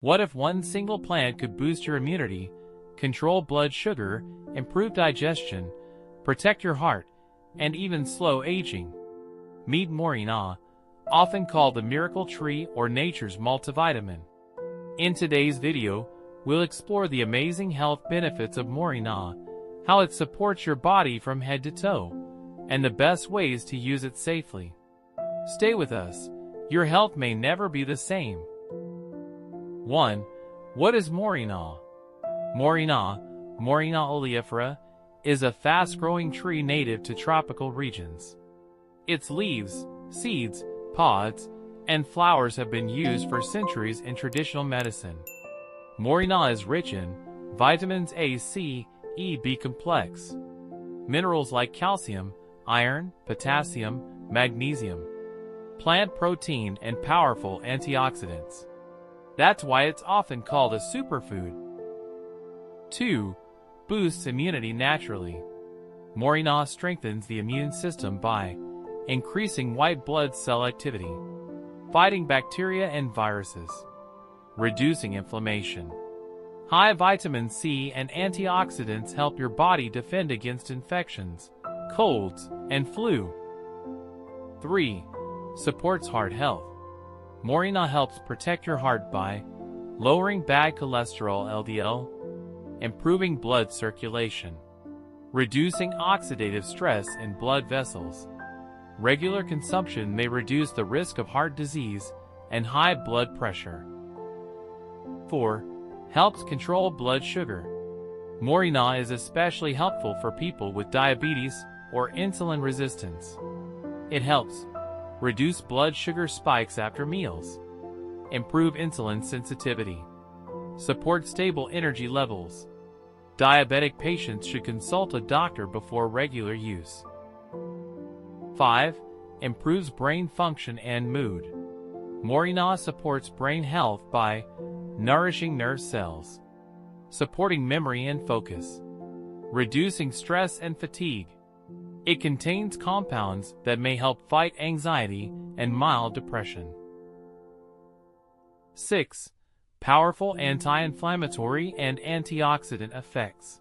What if one single plant could boost your immunity, control blood sugar, improve digestion, protect your heart, and even slow aging? Meet Moringa, often called the miracle tree or nature's multivitamin. In today's video, we'll explore the amazing health benefits of Moringa, how it supports your body from head to toe, and the best ways to use it safely. Stay with us. Your health may never be the same. 1. What is Moringa? Moringa oleifera, is a fast-growing tree native to tropical regions. Its leaves, seeds, pods, and flowers have been used for centuries in traditional medicine. Moringa is rich in vitamins A, C, E, B complex, minerals like calcium, iron, potassium, magnesium, plant protein, and powerful antioxidants. That's why it's often called a superfood. 2. Boosts immunity naturally. Moringa strengthens the immune system by increasing white blood cell activity, fighting bacteria and viruses, reducing inflammation. High vitamin C and antioxidants help your body defend against infections, colds, and flu. 3. Supports heart health. Moringa helps protect your heart by lowering bad cholesterol LDL, improving blood circulation, reducing oxidative stress in blood vessels. Regular consumption may reduce the risk of heart disease and high blood pressure. 4. Helps control blood sugar. Moringa is especially helpful for people with diabetes or insulin resistance. It helps reduce blood sugar spikes after meals, improve insulin sensitivity, support stable energy levels. Diabetic patients should consult a doctor before regular use. 5. Improves brain function and mood. Moringa supports brain health by nourishing nerve cells, supporting memory and focus, reducing stress and fatigue. It contains compounds that may help fight anxiety and mild depression. 6. Powerful anti-inflammatory and antioxidant effects.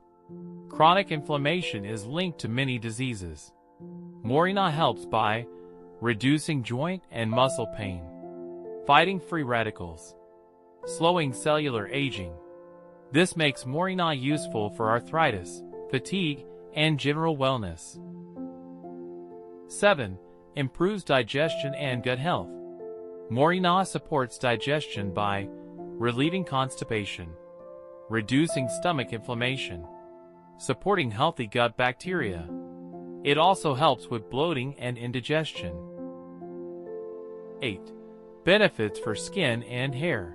Chronic inflammation is linked to many diseases. Moringa helps by reducing joint and muscle pain, fighting free radicals, slowing cellular aging. This makes Moringa useful for arthritis, fatigue, and general wellness. 7. Improves digestion and gut health. Moringa supports digestion by relieving constipation, reducing stomach inflammation, supporting healthy gut bacteria. It also helps with bloating and indigestion. 8. Benefits for skin and hair.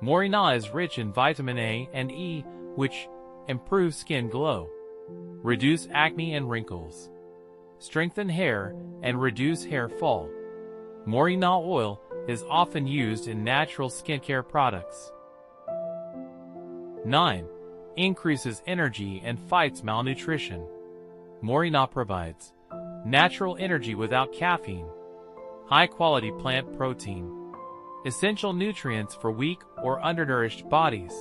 Moringa is rich in vitamin A and E, which improve skin glow, reduce acne and wrinkles, strengthen hair, and reduce hair fall. Moringa oil is often used in natural skincare products. 9. Increases energy and fights malnutrition. Moringa provides natural energy without caffeine, high-quality plant protein, essential nutrients for weak or undernourished bodies.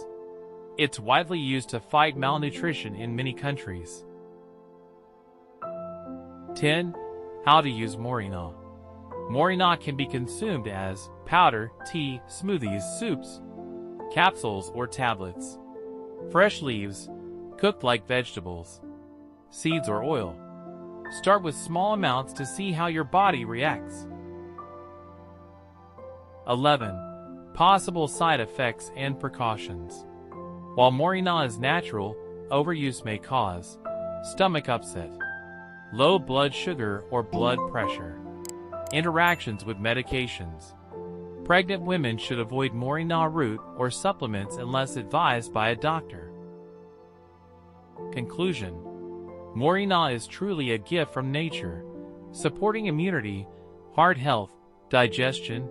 It's widely used to fight malnutrition in many countries. 10. How to use Moringa. Moringa can be consumed as powder, tea, smoothies, soups, capsules, or tablets. Fresh leaves, cooked like vegetables, seeds, or oil. Start with small amounts to see how your body reacts. 11. Possible side effects and precautions. While Moringa is natural, overuse may cause stomach upset, low blood sugar or blood pressure, interactions with medications. Pregnant women should avoid Moringa root or supplements unless advised by a doctor. Conclusion: Moringa is truly a gift from nature, supporting immunity, heart health, digestion,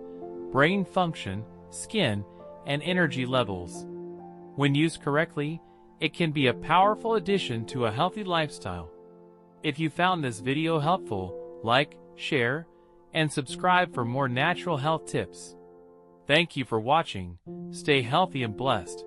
brain function, skin, and energy levels. When used correctly, it can be a powerful addition to a healthy lifestyle. If you found this video helpful, like, share, and subscribe for more natural health tips. Thank you for watching. Stay healthy and blessed.